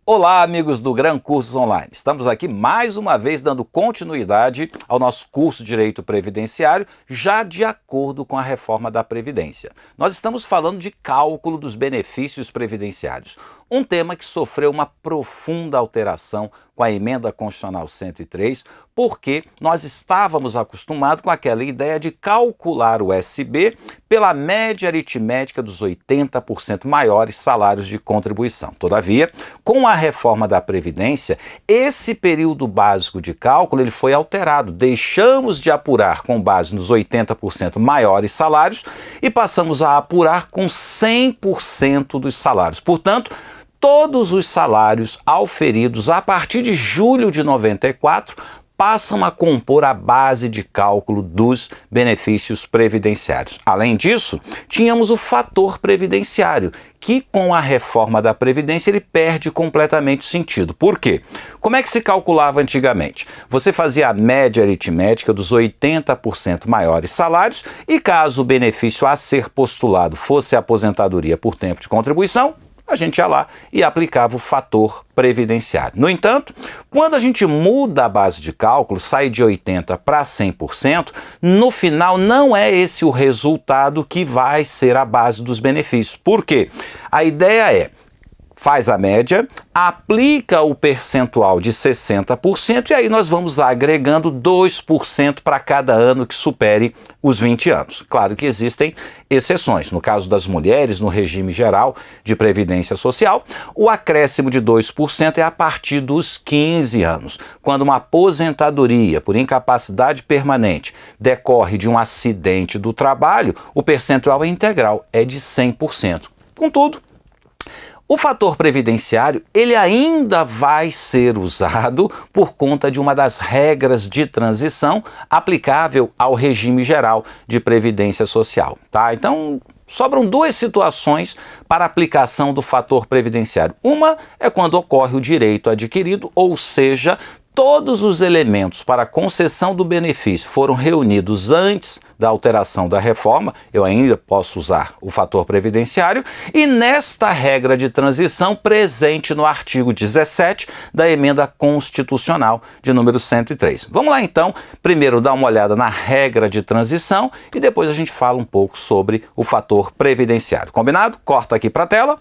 Olá, amigos do Gran Cursos Online. Estamos aqui mais uma vez dando continuidade ao nosso curso de Direito Previdenciário, já de acordo com a reforma da Previdência. Nós estamos falando de cálculo dos benefícios previdenciários, um tema que sofreu uma profunda alteração com a Emenda Constitucional 103, porque nós estávamos acostumados com aquela ideia de calcular o SB pela média aritmética dos 80% maiores salários de contribuição. Todavia, com a reforma da Previdência, esse período básico de cálculo ele foi alterado. Deixamos de apurar com base nos 80% maiores salários e passamos a apurar com 100% dos salários. Portanto, todos os salários auferidos a partir de julho de 94 passam a compor a base de cálculo dos benefícios previdenciários. Além disso, tínhamos o fator previdenciário, que com a reforma da Previdência ele perde completamente o sentido. Por quê? Como é que se calculava antigamente? Você fazia a média aritmética dos 80% maiores salários e caso o benefício a ser postulado fosse a aposentadoria por tempo de contribuição, a gente ia lá e aplicava o fator previdenciário. No entanto, quando a gente muda a base de cálculo, sai de 80% para 100%, no final não é esse o resultado que vai ser a base dos benefícios. Por quê? A ideia é: faz a média, aplica o percentual de 60% e aí nós vamos agregando 2% para cada ano que supere os 20 anos. Claro que existem exceções. No caso das mulheres, no regime geral de previdência social, o acréscimo de 2% é a partir dos 15 anos. Quando uma aposentadoria por incapacidade permanente decorre de um acidente do trabalho, o percentual é integral, é de 100%. Contudo, o fator previdenciário, ele ainda vai ser usado por conta de uma das regras de transição aplicável ao regime geral de previdência social, tá? Então, sobram duas situações para aplicação do fator previdenciário. Uma é quando ocorre o direito adquirido, ou seja, todos os elementos para a concessão do benefício foram reunidos antes da alteração da reforma, eu ainda posso usar o fator previdenciário, e nesta regra de transição presente no artigo 17 da Emenda Constitucional de número 103. Vamos lá então, primeiro dar uma olhada na regra de transição e depois a gente fala um pouco sobre o fator previdenciário. Combinado? Corta aqui para a tela.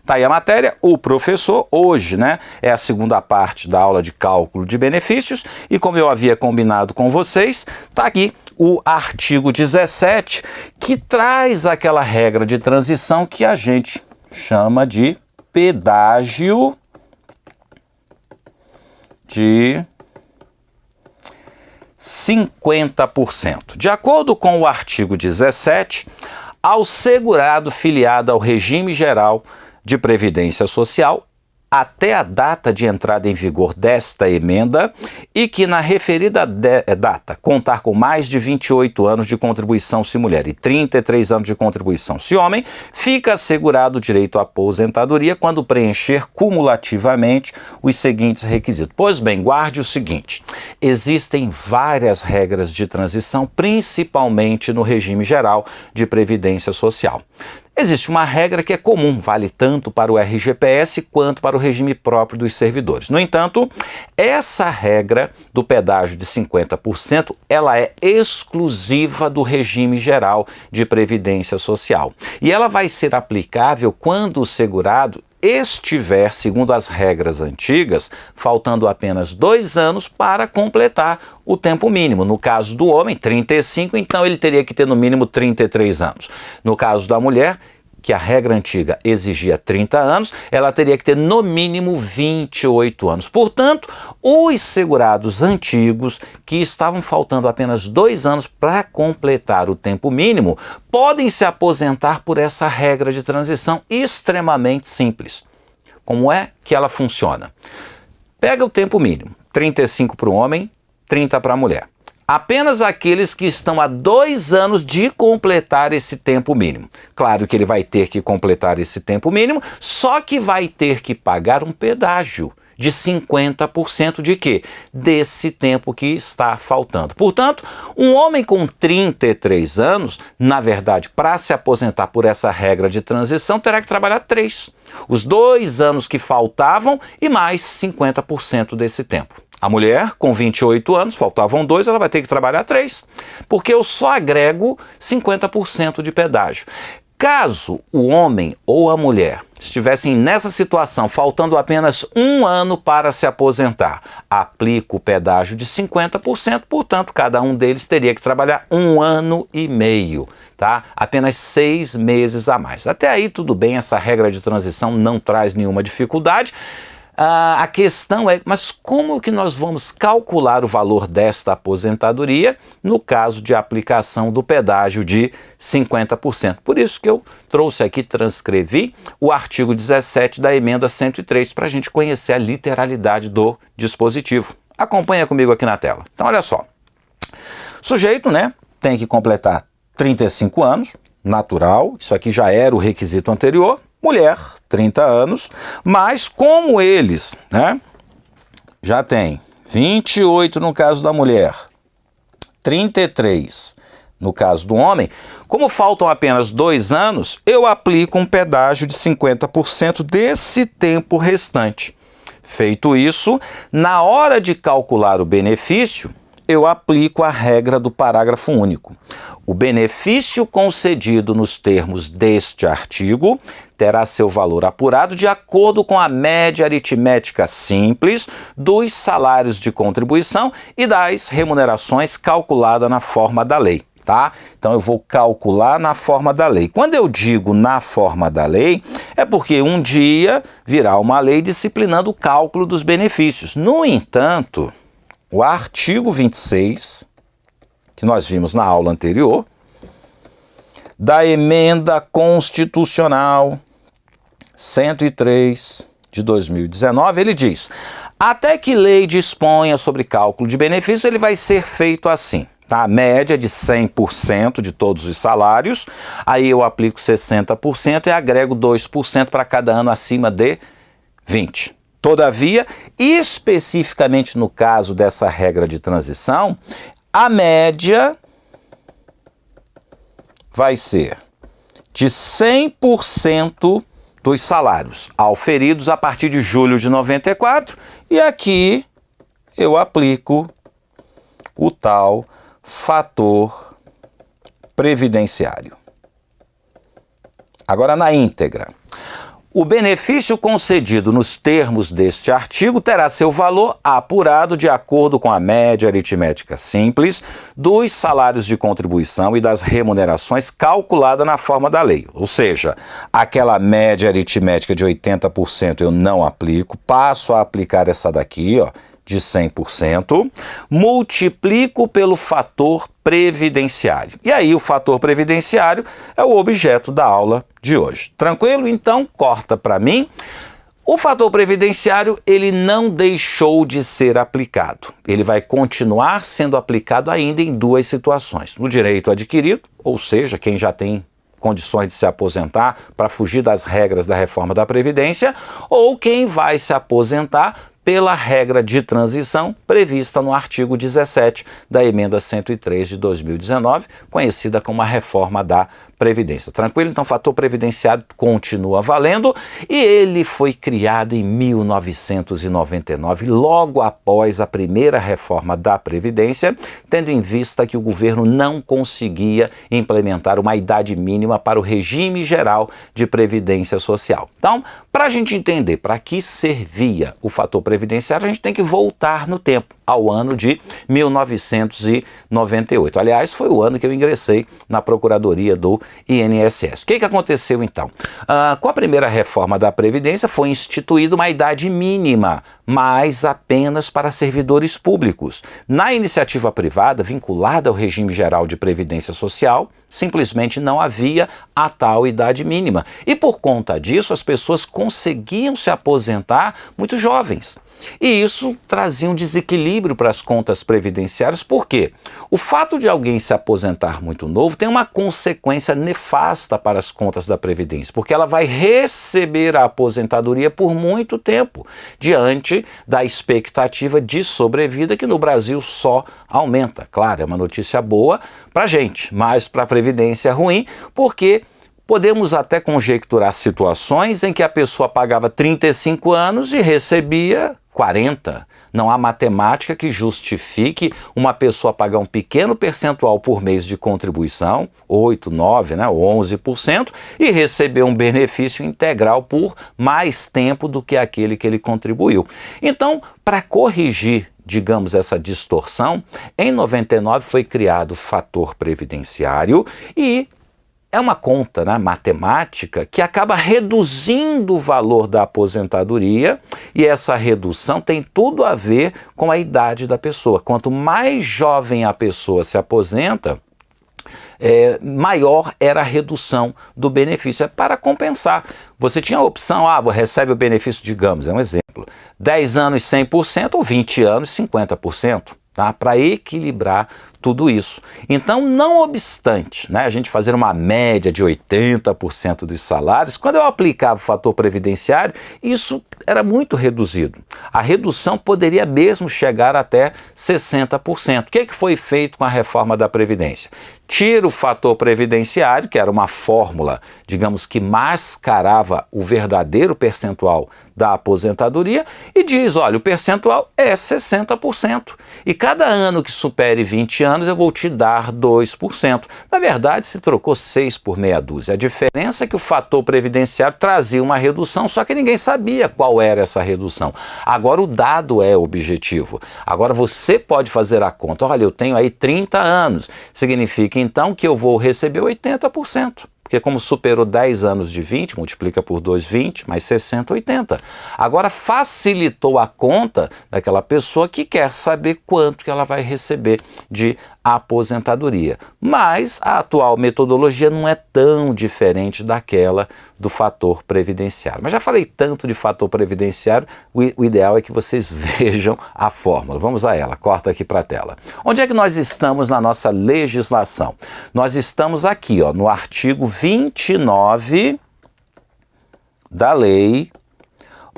Tá aí a matéria, o professor, hoje, é a segunda parte da aula de cálculo de benefícios e como eu havia combinado com vocês, tá aqui o artigo 17 que traz aquela regra de transição que a gente chama de pedágio de 50%. De acordo com o artigo 17, ao segurado filiado ao regime geral de Previdência Social até a data de entrada em vigor desta emenda e que na referida data contar com mais de 28 anos de contribuição se mulher e 33 anos de contribuição se homem, fica assegurado o direito à aposentadoria quando preencher cumulativamente os seguintes requisitos. Pois bem, guarde o seguinte: existem várias regras de transição, principalmente no regime geral de Previdência Social. Existe uma regra que é comum, vale tanto para o RGPS quanto para o regime próprio dos servidores. No entanto, essa regra do pedágio de 50%, ela é exclusiva do regime geral de previdência social. E ela vai ser aplicável quando o segurado estiver, segundo as regras antigas, faltando apenas 2 anos para completar o tempo mínimo. No caso do homem, 35, então ele teria que ter no mínimo 33 anos. No caso da mulher, que a regra antiga exigia 30 anos, ela teria que ter no mínimo 28 anos. Portanto, os segurados antigos, que estavam faltando apenas 2 anos para completar o tempo mínimo, podem se aposentar por essa regra de transição extremamente simples. Como é que ela funciona? Pega o tempo mínimo, 35 para o homem, 30 para a mulher. Apenas aqueles que estão há 2 anos de completar esse tempo mínimo. Claro que ele vai ter que completar esse tempo mínimo, só que vai ter que pagar um pedágio de 50% de quê? Desse tempo que está faltando. Portanto, um homem com 33 anos, na verdade, para se aposentar por essa regra de transição, terá que trabalhar 3. Os 2 anos que faltavam e mais 50% desse tempo. A mulher, com 28 anos, faltavam 2, ela vai ter que trabalhar 3, porque eu só agrego 50% de pedágio. Caso o homem ou a mulher estivessem nessa situação, faltando apenas 1 ano para se aposentar, aplica o pedágio de 50%, portanto, cada um deles teria que trabalhar 1 ano e meio, tá? Apenas 6 meses a mais. Até aí tudo bem, essa regra de transição não traz nenhuma dificuldade. A questão é, mas como que nós vamos calcular o valor desta aposentadoria no caso de aplicação do pedágio de 50%? Por isso que eu trouxe aqui, transcrevi o artigo 17 da emenda 103 para a gente conhecer a literalidade do dispositivo. Acompanha comigo aqui na tela. Então, olha só. Sujeito, né, tem que completar 35 anos, natural, isso aqui já era o requisito anterior. Mulher, 30 anos, mas como eles, né, já tem 28 no caso da mulher, 33 no caso do homem, como faltam apenas 2 anos, eu aplico um pedágio de 50% desse tempo restante. Feito isso, na hora de calcular o benefício, eu aplico a regra do parágrafo único. O benefício concedido nos termos deste artigo terá seu valor apurado de acordo com a média aritmética simples dos salários de contribuição e das remunerações calculada na forma da lei, tá? Então eu vou calcular na forma da lei. Quando eu digo na forma da lei, é porque um dia virá uma lei disciplinando o cálculo dos benefícios. No entanto, o artigo 26, que nós vimos na aula anterior, da emenda constitucional 103 de 2019, ele diz: até que lei disponha sobre cálculo de benefício, ele vai ser feito assim, tá? A média de 100% de todos os salários, aí eu aplico 60% e agrego 2% para cada ano acima de 20. Todavia, especificamente no caso dessa regra de transição, a média vai ser de 100% dos salários auferidos a partir de julho de 94, e aqui eu aplico o tal fator previdenciário. Agora na íntegra. O benefício concedido nos termos deste artigo terá seu valor apurado de acordo com a média aritmética simples dos salários de contribuição e das remunerações calculada na forma da lei. Ou seja, aquela média aritmética de 80% eu não aplico, passo a aplicar essa daqui, ó, de 100%, multiplico pelo fator previdenciário. E aí o fator previdenciário é o objeto da aula de hoje. Tranquilo? Então, corta para mim. O fator previdenciário, ele não deixou de ser aplicado. Ele vai continuar sendo aplicado ainda em 2 situações. No direito adquirido, ou seja, quem já tem condições de se aposentar para fugir das regras da reforma da Previdência, ou quem vai se aposentar pela regra de transição prevista no artigo 17 da emenda 103 de 2019, conhecida como a reforma da Previdência. Tranquilo? Então, o fator previdenciário continua valendo e ele foi criado em 1999, logo após a primeira reforma da Previdência, tendo em vista que o governo não conseguia implementar uma idade mínima para o regime geral de previdência social. Então, para a gente entender para que servia o fator previdenciário, a gente tem que voltar no tempo, ao ano de 1998. Aliás, foi o ano que eu ingressei na Procuradoria do INSS. O que aconteceu então? Com a primeira reforma da Previdência foi instituída uma idade mínima, mas apenas para servidores públicos. Na iniciativa privada, vinculada ao regime geral de previdência social, Simplesmente não havia a tal idade mínima. E por conta disso, as pessoas conseguiam se aposentar muito jovens. E isso trazia um desequilíbrio para as contas previdenciárias. Por quê? O fato de alguém se aposentar muito novo tem uma consequência nefasta para as contas da Previdência, porque ela vai receber a aposentadoria por muito tempo, diante da expectativa de sobrevida que no Brasil só aumenta. Claro, é uma notícia boa para a gente, mas para a Previdência é ruim, porque podemos até conjecturar situações em que a pessoa pagava 35 anos e recebia 40. Não há matemática que justifique uma pessoa pagar um pequeno percentual por mês de contribuição, 8, 9, né, 11%, e receber um benefício integral por mais tempo do que aquele que ele contribuiu. Então, para corrigir, digamos, essa distorção, em 99 foi criado o fator previdenciário e é uma conta, né, matemática que acaba reduzindo o valor da aposentadoria, e essa redução tem tudo a ver com a idade da pessoa. Quanto mais jovem a pessoa se aposenta, maior era a redução do benefício. É para compensar. Você tinha a opção, recebe o benefício, digamos, é um exemplo, 10 anos 100% ou 20 anos 50%. Tá? Para equilibrar tudo isso. Então, não obstante, né, a gente fazer uma média de 80% dos salários, quando eu aplicava o fator previdenciário, isso era muito reduzido. A redução poderia mesmo chegar até 60%. O que foi feito com a reforma da Previdência? Tira o fator previdenciário, que era uma fórmula, digamos, que mascarava o verdadeiro percentual da aposentadoria, e diz, olha, o percentual é 60%. E cada ano que supere 20 anos, eu vou te dar 2%. Na verdade, se trocou 6 por meia dúzia. A diferença é que o fator previdenciário trazia uma redução, só que ninguém sabia qual era essa redução. Agora o dado é objetivo. Agora você pode fazer a conta. Olha, eu tenho aí 30 anos. Significa então que eu vou receber 80%. Porque como superou 10 anos de 20, multiplica por 2, 20, mais 60, 80. Agora facilitou a conta daquela pessoa que quer saber quanto que ela vai receber de aposentadoria. Mas a atual metodologia não é tão diferente daquela do fator previdenciário. Mas já falei tanto de fator previdenciário, o ideal é que vocês vejam a fórmula. Vamos a ela, corta aqui para a tela. Onde é que nós estamos na nossa legislação? Nós estamos aqui, ó, no artigo 29 da Lei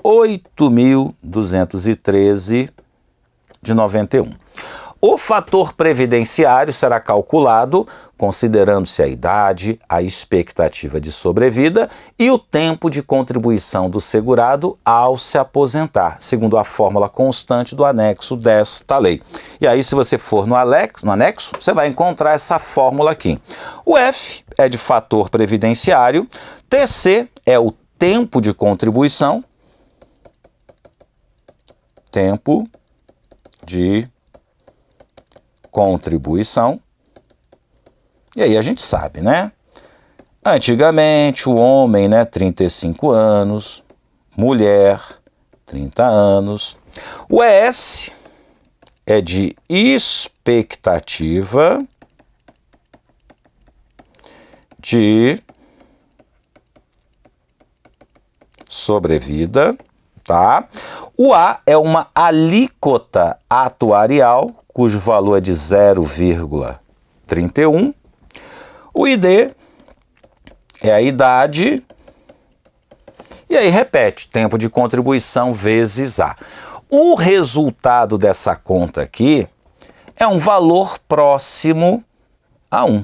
8.213 de 91. O fator previdenciário será calculado considerando-se a idade, a expectativa de sobrevida e o tempo de contribuição do segurado ao se aposentar, segundo a fórmula constante do anexo desta lei. E aí, se você for no anexo, você vai encontrar essa fórmula aqui. O F é de fator previdenciário, TC é o tempo de contribuição, tempo de contribuição. E aí a gente sabe, né? Antigamente o homem, 35 anos, mulher, 30 anos. O ES é de expectativa de sobrevida, tá? O A é uma alíquota atuarial, cujo valor é de 0,31. O ID é a idade, e aí repete, tempo de contribuição vezes A. O resultado dessa conta aqui é um valor próximo a 1.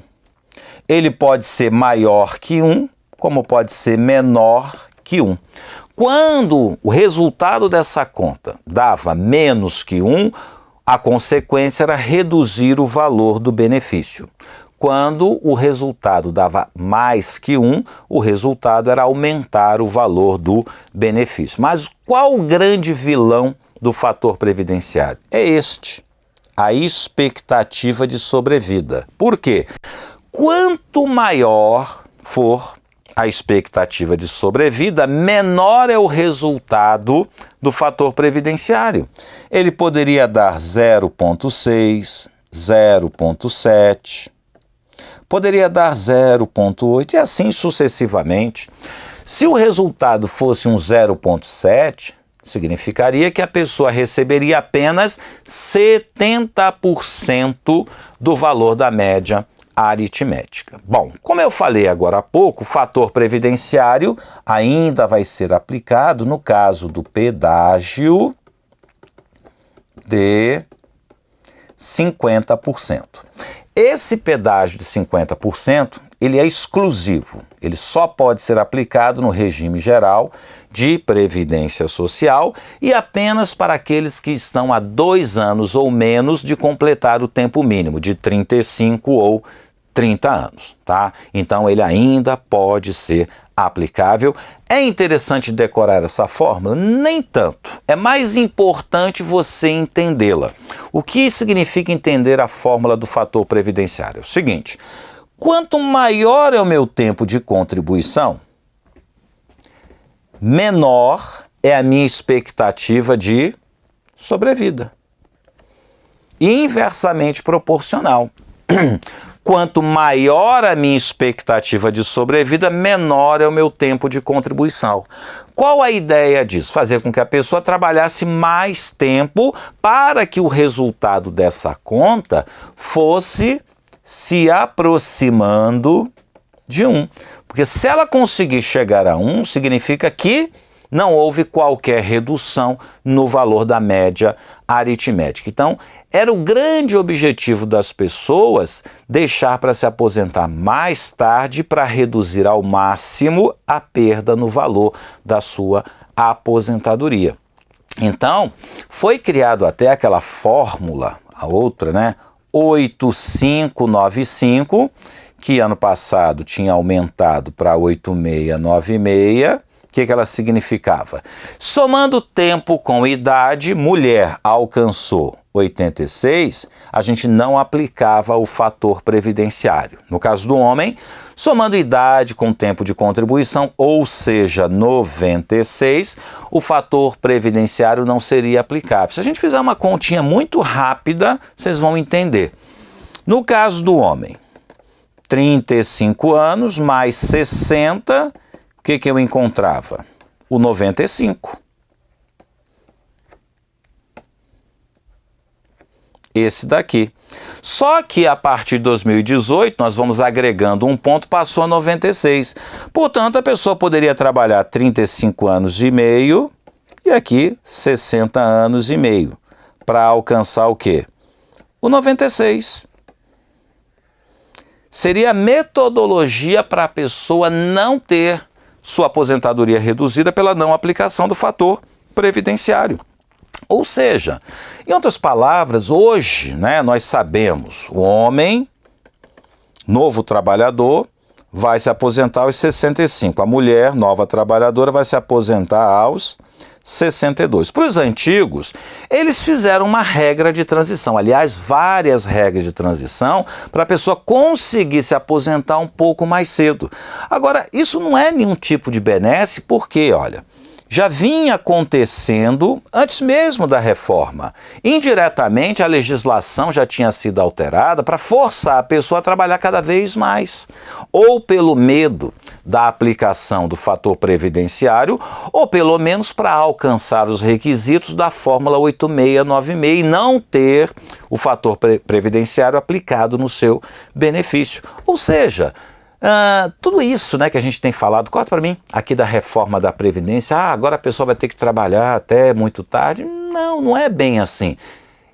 Ele pode ser maior que 1, como pode ser menor que 1. Quando o resultado dessa conta dava menos que 1, a consequência era reduzir o valor do benefício. Quando o resultado dava mais que 1, o resultado era aumentar o valor do benefício. Mas qual o grande vilão do fator previdenciário? É este, a expectativa de sobrevida. Por quê? Quanto maior for a expectativa de sobrevida, menor é o resultado do fator previdenciário. Ele poderia dar 0,6, 0,7. poderia dar 0,8 e assim sucessivamente. Se o resultado fosse um 0,7, significaria que a pessoa receberia apenas 70% do valor da média aritmética. Bom, como eu falei agora há pouco, o fator previdenciário ainda vai ser aplicado no caso do pedágio de 50%. Esse pedágio de 50%, ele é exclusivo. Ele só pode ser aplicado no regime geral de previdência social e apenas para aqueles que estão há 2 anos ou menos de completar o tempo mínimo, de 35 ou 30 anos, tá? Então ele ainda pode ser aplicável. É interessante decorar essa fórmula? Nem tanto. É mais importante você entendê-la. O que significa entender a fórmula do fator previdenciário? É o seguinte: quanto maior é o meu tempo de contribuição, menor é a minha expectativa de sobrevida. E inversamente proporcional. Quanto maior a minha expectativa de sobrevida, menor é o meu tempo de contribuição. Qual a ideia disso? Fazer com que a pessoa trabalhasse mais tempo para que o resultado dessa conta fosse se aproximando de 1. Porque se ela conseguir chegar a 1, significa que não houve qualquer redução no valor da média aritmética. Então, era o grande objetivo das pessoas deixar para se aposentar mais tarde para reduzir ao máximo a perda no valor da sua aposentadoria. Então, foi criado até aquela fórmula, a outra, né? 8595, que ano passado tinha aumentado para 8696. O que ela significava? Somando tempo com idade, mulher alcançou 86, a gente não aplicava o fator previdenciário. No caso do homem, somando idade com tempo de contribuição, ou seja, 96, o fator previdenciário não seria aplicável. Se a gente fizer uma continha muito rápida, vocês vão entender. No caso do homem, 35 anos mais 60, o que eu encontrava? O 95. Esse daqui. Só que a partir de 2018, nós vamos agregando um ponto, passou a 96. Portanto, a pessoa poderia trabalhar 35 anos e meio e aqui 60 anos e meio para alcançar o quê? O 96. Seria a metodologia para a pessoa não ter sua aposentadoria reduzida pela não aplicação do fator previdenciário. Ou seja, em outras palavras, hoje, né, nós sabemos, o homem, novo trabalhador, vai se aposentar aos 65. A mulher, nova trabalhadora, vai se aposentar aos 62. Para os antigos, eles fizeram uma regra de transição, aliás, várias regras de transição, para a pessoa conseguir se aposentar um pouco mais cedo. Agora, isso não é nenhum tipo de benesse, porque, olha, já vinha acontecendo antes mesmo da reforma. Indiretamente, a legislação já tinha sido alterada para forçar a pessoa a trabalhar cada vez mais, ou pelo medo da aplicação do fator previdenciário, ou pelo menos para alcançar os requisitos da fórmula 8696 e não ter o fator previdenciário aplicado no seu benefício. Ou seja, tudo isso, né, que a gente tem falado, corta para mim, aqui da reforma da Previdência, agora a pessoa vai ter que trabalhar até muito tarde. Não, não é bem assim.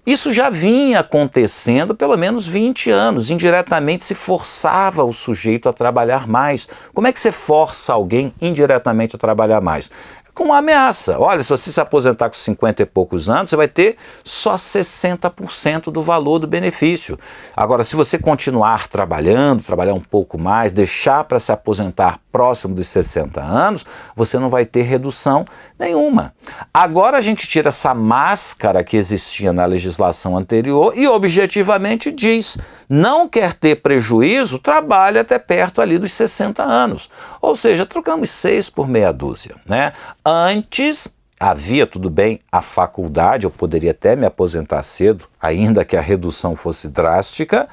Isso já vinha acontecendo pelo menos 20 anos. Indiretamente se forçava o sujeito a trabalhar mais. Como é que você força alguém indiretamente a trabalhar mais? Com uma ameaça. Olha, se você se aposentar com 50 e poucos anos, você vai ter só 60% do valor do benefício. Agora, se você continuar trabalhando, trabalhar um pouco mais, deixar para se aposentar próximo dos 60 anos, você não vai ter redução nenhuma. Agora a gente tira essa máscara que existia na legislação anterior e objetivamente diz: não quer ter prejuízo, trabalhe até perto ali dos 60 anos. Ou seja, trocamos 6 por meia dúzia, né? Antes havia, tudo bem, a faculdade, eu poderia até me aposentar cedo, ainda que a redução fosse drástica,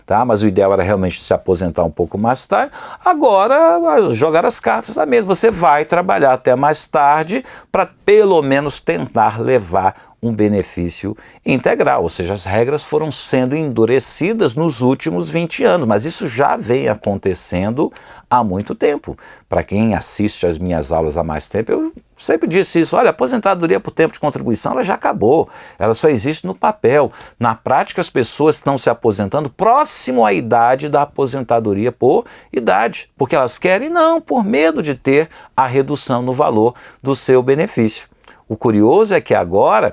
tá? Mas o ideal era realmente se aposentar um pouco mais tarde. Agora, jogar as cartas na mesa. Você vai trabalhar até mais tarde para pelo menos tentar levar um benefício integral, ou seja, as regras foram sendo endurecidas nos últimos 20 anos, mas isso já vem acontecendo há muito tempo. Para quem assiste às minhas aulas há mais tempo, eu sempre disse isso, olha, a aposentadoria por tempo de contribuição ela já acabou, ela só existe no papel. Na prática, as pessoas estão se aposentando próximo à idade da aposentadoria por idade, porque elas querem não, por medo de ter a redução no valor do seu benefício. O curioso é que agora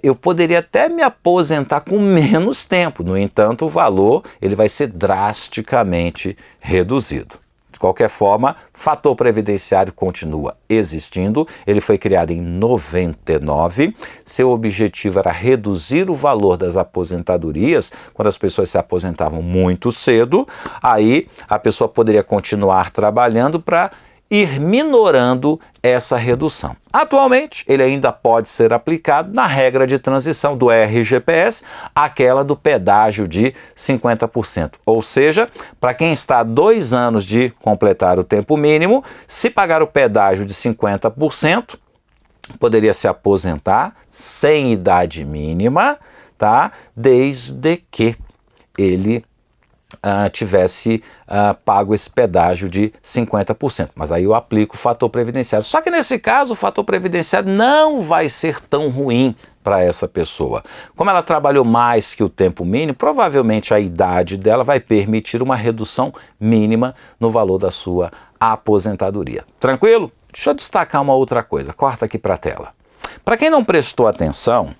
eu poderia até me aposentar com menos tempo, no entanto o valor ele vai ser drasticamente reduzido. De qualquer forma, fator previdenciário continua existindo, ele foi criado em 99, seu objetivo era reduzir o valor das aposentadorias quando as pessoas se aposentavam muito cedo, aí a pessoa poderia continuar trabalhando para ir minorando essa redução. Atualmente, ele ainda pode ser aplicado na regra de transição do RGPS, aquela do pedágio de 50%. Ou seja, para quem está a 2 anos de completar o tempo mínimo, se pagar o pedágio de 50%, poderia se aposentar sem idade mínima, tá? Desde que ele tivesse pago esse pedágio de 50%. Mas aí eu aplico o fator previdenciário. Só que nesse caso o fator previdenciário não vai ser tão ruim para essa pessoa. Como ela trabalhou mais que o tempo mínimo, provavelmente a idade dela vai permitir uma redução mínima no valor da sua aposentadoria. Tranquilo? Deixa eu destacar uma outra coisa. Corta aqui para a tela. Para quem não prestou atenção,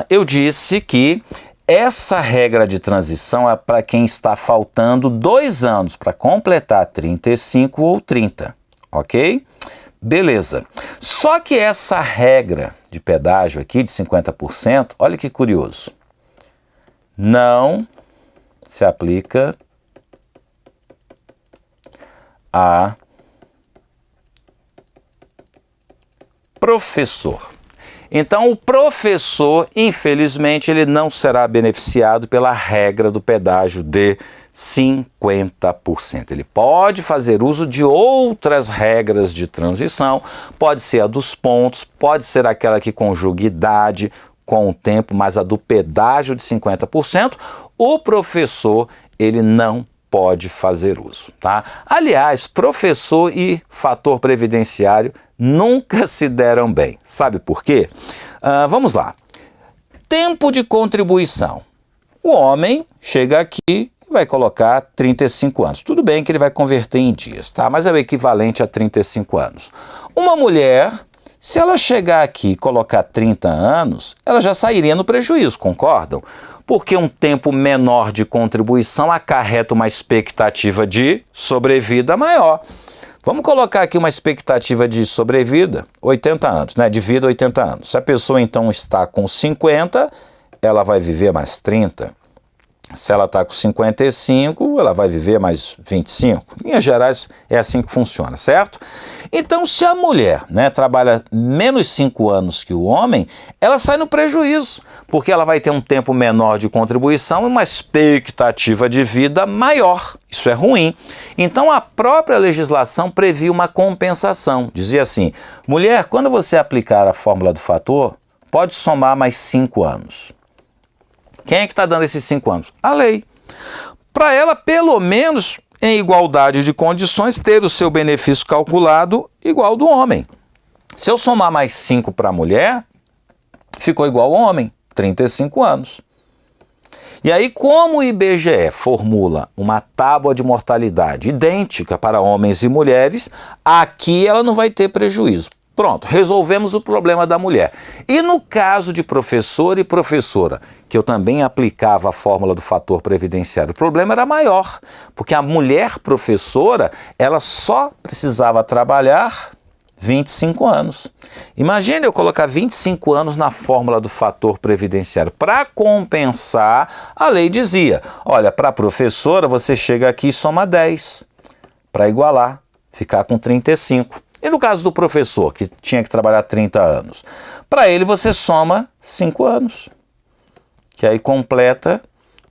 eu disse que essa regra de transição é para quem está faltando 2 anos para completar 35 ou 30, ok? Beleza. Só que essa regra de pedágio aqui de 50%, olha que curioso, não se aplica a professor. Então, o professor, infelizmente, ele não será beneficiado pela regra do pedágio de 50%. Ele pode fazer uso de outras regras de transição, pode ser a dos pontos, pode ser aquela que conjuga idade com o tempo, mas a do pedágio de 50%, o professor, ele não pode fazer uso, tá? Aliás, professor e fator previdenciário nunca se deram bem. Sabe por quê? Vamos lá. Tempo de contribuição. O homem chega aqui e vai colocar 35 anos. Tudo bem que ele vai converter em dias, tá? Mas é o equivalente a 35 anos. Uma mulher, se ela chegar aqui e colocar 30 anos, ela já sairia no prejuízo, concordam? Porque um tempo menor de contribuição acarreta uma expectativa de sobrevida maior. Vamos colocar aqui uma expectativa de sobrevida, 80 anos, né? De vida, 80 anos. Se a pessoa então está com 50, ela vai viver mais 30. Se ela está com 55, ela vai viver mais 25. Em linhas gerais, é assim que funciona, certo? Então, se a mulher, né, trabalha menos 5 anos que o homem, ela sai no prejuízo, porque ela vai ter um tempo menor de contribuição e uma expectativa de vida maior. Isso é ruim. Então, a própria legislação previa uma compensação. Dizia assim, mulher, quando você aplicar a fórmula do fator, pode somar mais 5 anos. Quem é que está dando esses 5 anos? A lei. Para ela, pelo menos, em igualdade de condições, ter o seu benefício calculado igual ao do homem. Se eu somar mais 5 para a mulher, ficou igual ao homem, 35 anos. E aí, como o IBGE formula uma tábua de mortalidade idêntica para homens e mulheres, aqui ela não vai ter prejuízo. Pronto, resolvemos o problema da mulher. E no caso de professor e professora, que eu também aplicava a fórmula do fator previdenciário, o problema era maior, porque a mulher professora, ela só precisava trabalhar 25 anos. Imagine eu colocar 25 anos na fórmula do fator previdenciário. Para compensar, a lei dizia, olha, para a professora você chega aqui e soma 10, para igualar, ficar com 35. E no caso do professor, que tinha que trabalhar 30 anos, para ele você soma 5 anos, que aí completa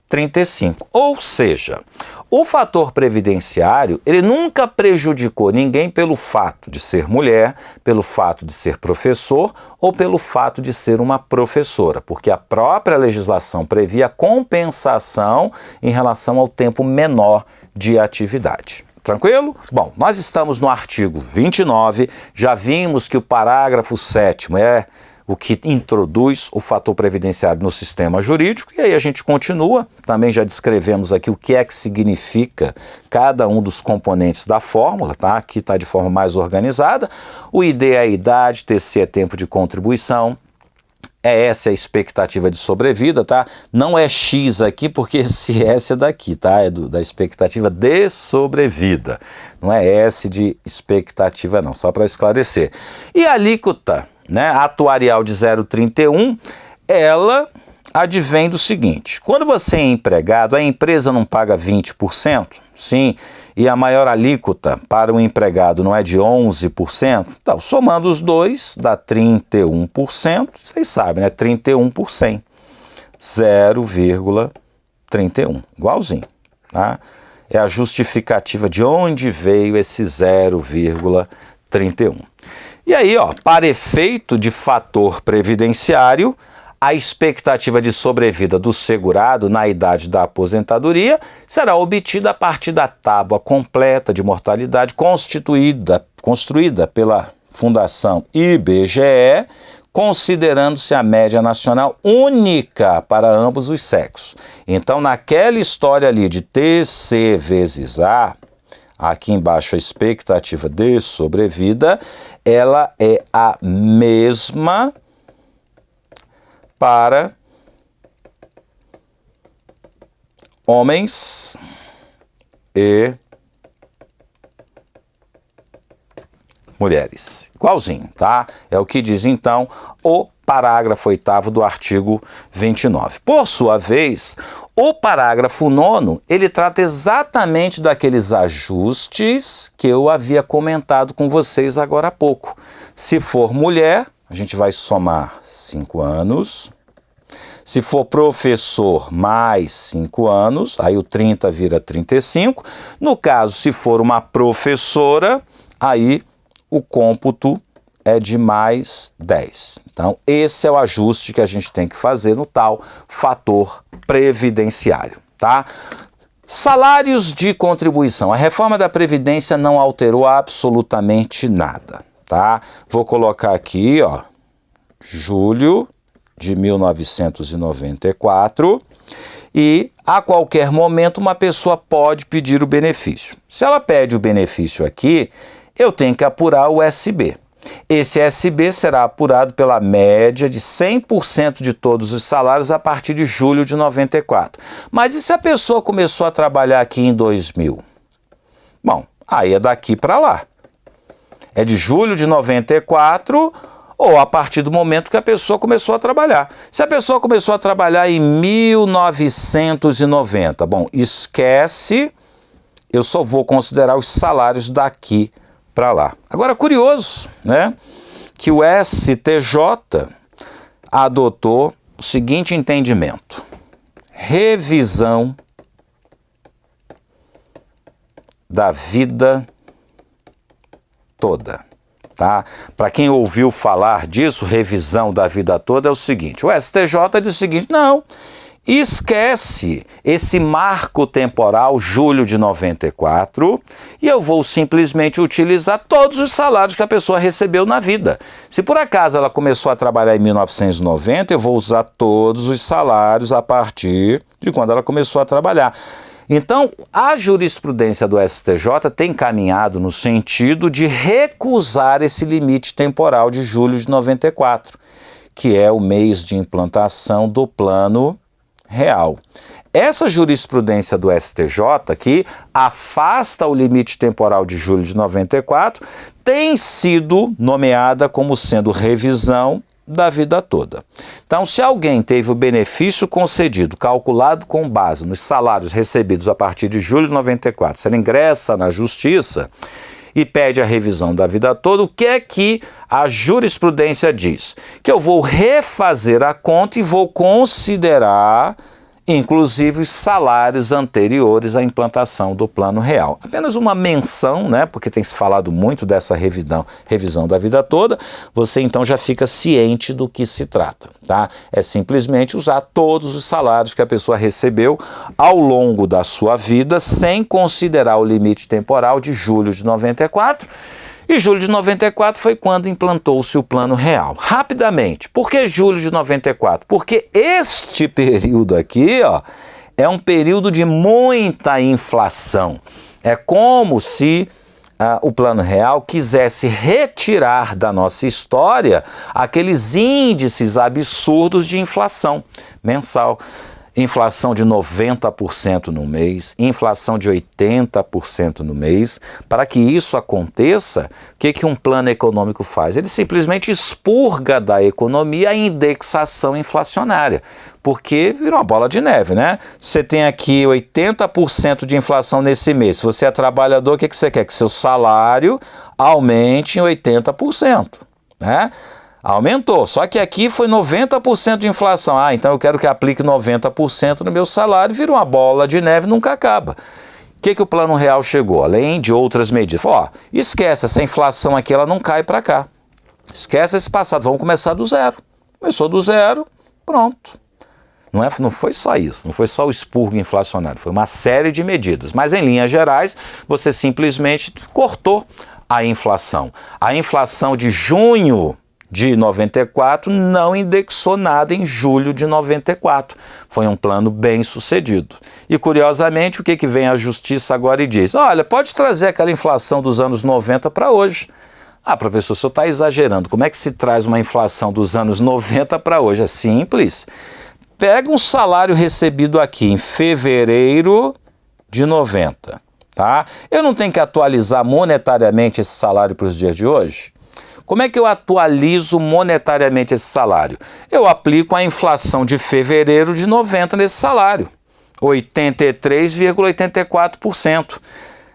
35. Ou seja, o fator previdenciário, ele nunca prejudicou ninguém pelo fato de ser mulher, pelo fato de ser professor ou pelo fato de ser uma professora, porque a própria legislação previa compensação em relação ao tempo menor de atividade. Tranquilo? Bom, nós estamos no artigo 29, já vimos que o parágrafo 7º é o que introduz o fator previdenciário no sistema jurídico, e aí a gente continua, também já descrevemos aqui o que é que significa cada um dos componentes da fórmula, tá? Aqui está de forma mais organizada. O ID é a idade, TC é tempo de contribuição, ES é a expectativa de sobrevida, tá? Não é X aqui, porque esse S é daqui, tá? É da expectativa de sobrevida. Não é S de expectativa, não, só para esclarecer. E a alíquota, né, atuarial de 0,31, ela advém do seguinte: quando você é empregado, a empresa não paga 20%, sim, e a maior alíquota para o empregado não é de 11%, então, somando os dois, dá 31%, vocês sabem, né? 31 por 100, 0,31, igualzinho, tá? É a justificativa de onde veio esse 0,31. E aí, ó, para efeito de fator previdenciário, a expectativa de sobrevida do segurado na idade da aposentadoria será obtida a partir da tábua completa de mortalidade construída pela Fundação IBGE, considerando-se a média nacional única para ambos os sexos. Então, naquela história ali de TC vezes A, aqui embaixo a expectativa de sobrevida, ela é a mesma para homens e mulheres. Igualzinho, tá? É o que diz, então, o parágrafo 8º do artigo 29. Por sua vez, o parágrafo 9º, ele trata exatamente daqueles ajustes que eu havia comentado com vocês agora há pouco. Se for mulher, a gente vai somar 5 anos. Se for professor, mais 5 anos, aí o 30 vira 35. No caso, se for uma professora, aí o cômputo é de mais 10. Então, esse é o ajuste que a gente tem que fazer no tal fator previdenciário, tá? Salários de contribuição. A reforma da Previdência não alterou absolutamente nada, tá? Vou colocar aqui, ó, julho de 1994, e a qualquer momento uma pessoa pode pedir o benefício. Se ela pede o benefício aqui, eu tenho que apurar o SB. Esse SB será apurado pela média de 100% de todos os salários a partir de julho de 94. Mas e se a pessoa começou a trabalhar aqui em 2000? Bom, aí é daqui para lá. É de julho de 94 ou a partir do momento que a pessoa começou a trabalhar. Se a pessoa começou a trabalhar em 1990, bom, esquece, eu só vou considerar os salários daqui para lá. Agora, curioso, né, que o STJ adotou o seguinte entendimento: revisão da vida toda. Tá? Para quem ouviu falar disso, revisão da vida toda, é o seguinte: o STJ diz o seguinte: não, esquece esse marco temporal, julho de 94, e eu vou simplesmente utilizar todos os salários que a pessoa recebeu na vida. Se por acaso ela começou a trabalhar em 1990, eu vou usar todos os salários a partir de quando ela começou a trabalhar. Então, a jurisprudência do STJ tem caminhado no sentido de recusar esse limite temporal de julho de 94, que é o mês de implantação do Plano Real. Essa jurisprudência do STJ, que afasta o limite temporal de julho de 94, tem sido nomeada como sendo revisão da vida toda. Então, se alguém teve o benefício concedido, calculado com base nos salários recebidos a partir de julho de 94, se ele ingressa na justiça e pede a revisão da vida toda, o que é que a jurisprudência diz? Que eu vou refazer a conta e vou considerar inclusive os salários anteriores à implantação do Plano Real. Apenas uma menção, né, porque tem se falado muito dessa revisão da vida toda, você então já fica ciente do que se trata, tá? É simplesmente usar todos os salários que a pessoa recebeu ao longo da sua vida, sem considerar o limite temporal de julho de 94, e julho de 94 foi quando implantou-se o Plano Real. Rapidamente, por que julho de 94? Porque este período aqui, ó, é um período de muita inflação. É como se o Plano Real quisesse retirar da nossa história aqueles índices absurdos de inflação mensal. Inflação de 90% no mês, inflação de 80% no mês. Para que isso aconteça, o que um plano econômico faz? Ele simplesmente expurga da economia a indexação inflacionária, porque virou uma bola de neve, né? Você tem aqui 80% de inflação nesse mês. Se você é trabalhador, o que você quer? Que seu salário aumente em 80%, né? Aumentou, só que aqui foi 90% de inflação. Ah, então eu quero que aplique 90% no meu salário, vira uma bola de neve, nunca acaba. O que o Plano Real chegou? Além de outras medidas. Falou, ó, esquece, essa inflação aqui, ela não cai para cá. Esquece esse passado, vamos começar do zero. Começou do zero, pronto. Não foi só isso, não foi só o expurgo inflacionário, foi uma série de medidas. Mas em linhas gerais, você simplesmente cortou a inflação. A inflação de junho de 94 não indexou nada em julho de 94. Foi um plano bem sucedido. E curiosamente, o que vem a justiça agora e diz? Olha, pode trazer aquela inflação dos anos 90 para hoje. Ah, professor, o senhor está exagerando. Como é que se traz uma inflação dos anos 90 para hoje? É simples. Pega um salário recebido aqui em fevereiro de 90, tá? Eu não tenho que atualizar monetariamente esse salário para os dias de hoje? Como é que eu atualizo monetariamente esse salário? Eu aplico a inflação de fevereiro de 90 nesse salário, 83,84%.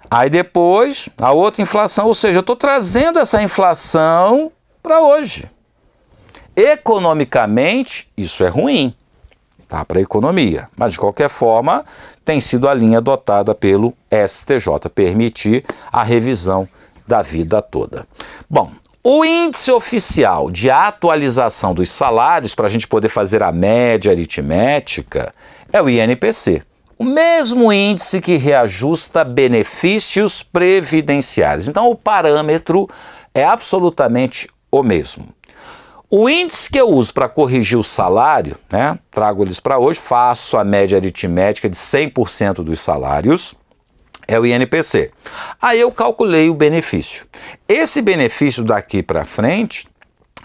Aí depois, a outra inflação, ou seja, eu estou trazendo essa inflação para hoje. Economicamente, isso é ruim, tá, para a economia, mas de qualquer forma, tem sido a linha adotada pelo STJ, permitir a revisão da vida toda. Bom, o índice oficial de atualização dos salários, para a gente poder fazer a média aritmética, é o INPC. O mesmo índice que reajusta benefícios previdenciários. Então, o parâmetro é absolutamente o mesmo. O índice que eu uso para corrigir o salário, né, trago eles para hoje, faço a média aritmética de 100% dos salários, é o INPC. Aí eu calculei o benefício. Esse benefício daqui para frente,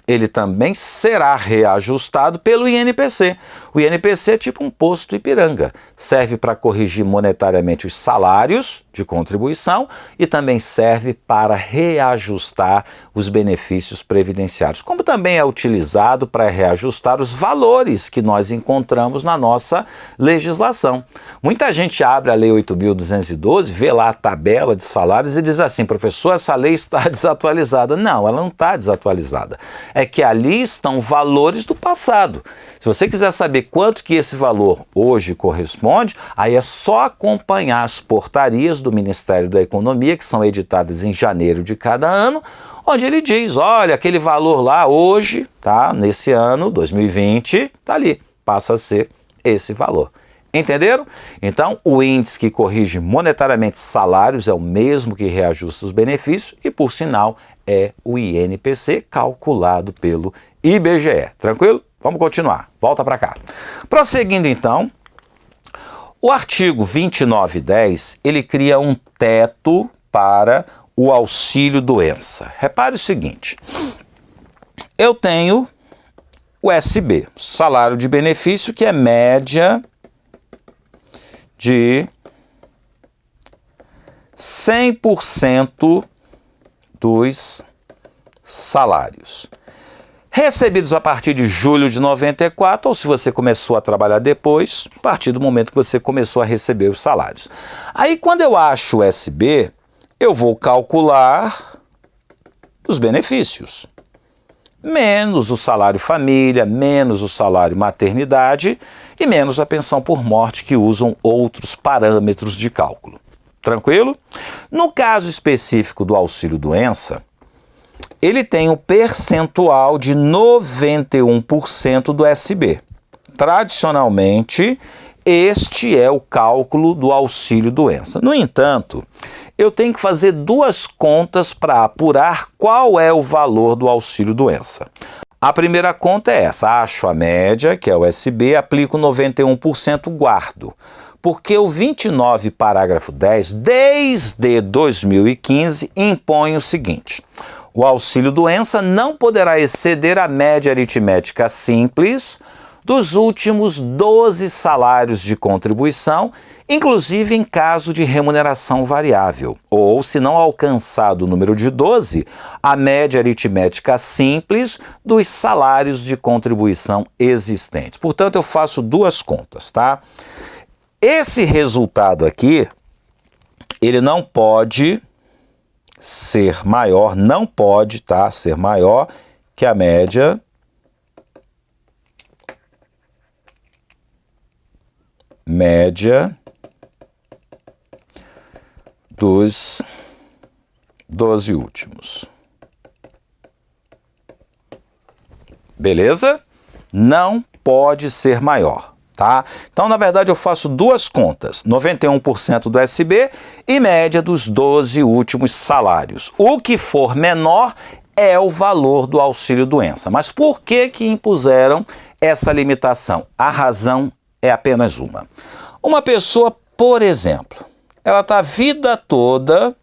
ele também será reajustado pelo INPC. O INPC é tipo um posto Ipiranga. Serve para corrigir monetariamente os salários de contribuição e também serve para reajustar os benefícios previdenciários, como também é utilizado para reajustar os valores que nós encontramos na nossa legislação. Muita gente abre a Lei 8.212, vê lá a tabela de salários e diz assim, professor, essa lei está desatualizada. Não, ela não está desatualizada. É que ali estão valores do passado. Se você quiser saber quanto que esse valor hoje corresponde, aí é só acompanhar as portarias do Ministério da Economia, que são editadas em janeiro de cada ano, onde ele diz, olha, aquele valor lá hoje, tá, nesse ano, 2020, tá ali, passa a ser esse valor. Entenderam? Então, o índice que corrige monetariamente salários é o mesmo que reajusta os benefícios e, por sinal, é o INPC calculado pelo IBGE. Tranquilo? Vamos continuar. Volta para cá. Prosseguindo, então, o artigo 2910, ele cria um teto para o auxílio-doença. Repare o seguinte, eu tenho o SB, salário de benefício, que é média de 100% dos salários recebidos a partir de julho de 94, ou se você começou a trabalhar depois, a partir do momento que você começou a receber os salários. Aí, quando eu acho o SB, eu vou calcular os benefícios. Menos o salário família, menos o salário maternidade, e menos a pensão por morte, que usam outros parâmetros de cálculo. Tranquilo? No caso específico do auxílio-doença, ele tem um percentual de 91% do SB. Tradicionalmente, este é o cálculo do auxílio-doença. No entanto, eu tenho que fazer duas contas para apurar qual é o valor do auxílio-doença. A primeira conta é essa: acho a média, que é o SB, aplico 91%, guardo. Porque o 29, parágrafo 10, desde 2015, impõe o seguinte: o auxílio-doença não poderá exceder a média aritmética simples dos últimos 12 salários de contribuição, inclusive em caso de remuneração variável, ou, se não alcançado o número de 12, a média aritmética simples dos salários de contribuição existentes. Portanto, eu faço duas contas, tá? Esse resultado aqui, ele não pode ser maior, não pode, tá, ser maior que a média dos 12 últimos. Beleza? Não pode ser maior, tá? Então, na verdade, eu faço duas contas: 91% do SB e média dos 12 últimos salários. O que for menor é o valor do auxílio-doença. Mas por que que impuseram essa limitação? A razão é apenas uma. Uma pessoa, por exemplo, ela está a vida toda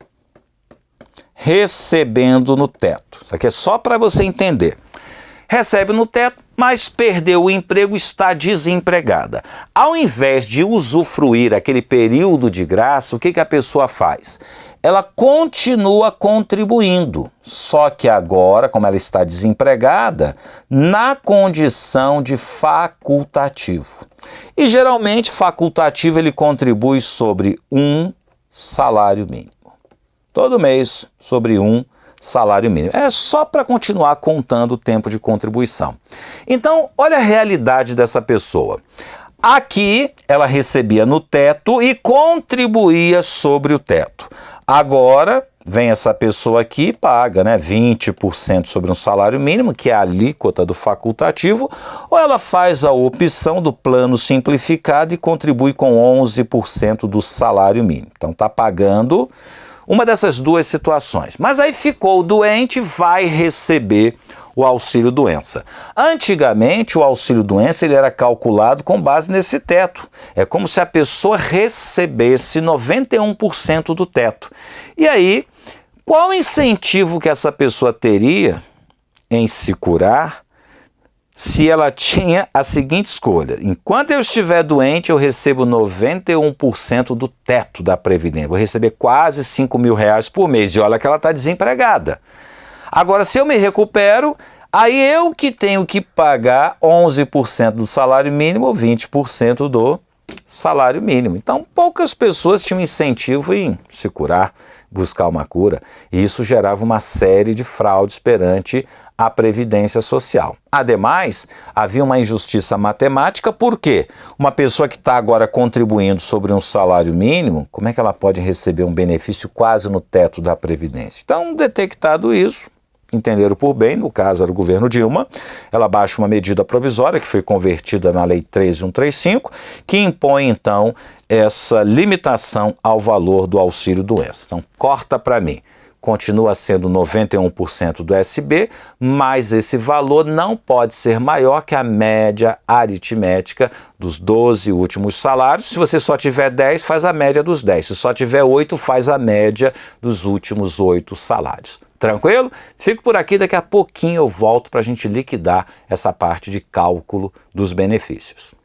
recebendo no teto. Isso aqui é só para você entender. Recebe no teto, mas perdeu o emprego, está desempregada. Ao invés de usufruir aquele período de graça, o que que a pessoa faz? Ela continua contribuindo, só que agora, como ela está desempregada, na condição de facultativo. E geralmente facultativo ele contribui sobre um salário mínimo. Todo mês sobre um salário mínimo. É só para continuar contando o tempo de contribuição. Então, olha a realidade dessa pessoa. Aqui ela recebia no teto e contribuía sobre o teto. Agora vem essa pessoa aqui e paga, 20% sobre um salário mínimo, que é a alíquota do facultativo, ou ela faz a opção do plano simplificado e contribui com 11% do salário mínimo. Então está pagando uma dessas duas situações. Mas aí ficou doente, vai receber o auxílio-doença. Antigamente, o auxílio-doença ele era calculado com base nesse teto. É como se a pessoa recebesse 91% do teto. E aí, qual o incentivo que essa pessoa teria em se curar se ela tinha a seguinte escolha: enquanto eu estiver doente, eu recebo 91% do teto da Previdência. Vou receber quase R$5.000 por mês. E olha que ela está desempregada. Agora, se eu me recupero, aí eu que tenho que pagar 11% do salário mínimo ou 20% do salário mínimo. Então, poucas pessoas tinham incentivo em se curar, buscar uma cura, e isso gerava uma série de fraudes perante a Previdência Social. Ademais, havia uma injustiça matemática, porque uma pessoa que está agora contribuindo sobre um salário mínimo, como é que ela pode receber um benefício quase no teto da Previdência? Então, detectado isso, entenderam por bem, no caso era o governo Dilma, ela baixa uma medida provisória que foi convertida na Lei 13.135, que impõe então essa limitação ao valor do auxílio-doença. Então corta para mim, continua sendo 91% do SB, mas esse valor não pode ser maior que a média aritmética dos 12 últimos salários. Se você só tiver 10, faz a média dos 10. Se só tiver 8, faz a média dos últimos 8 salários. Tranquilo? Fico por aqui, daqui a pouquinho eu volto para a gente liquidar essa parte de cálculo dos benefícios.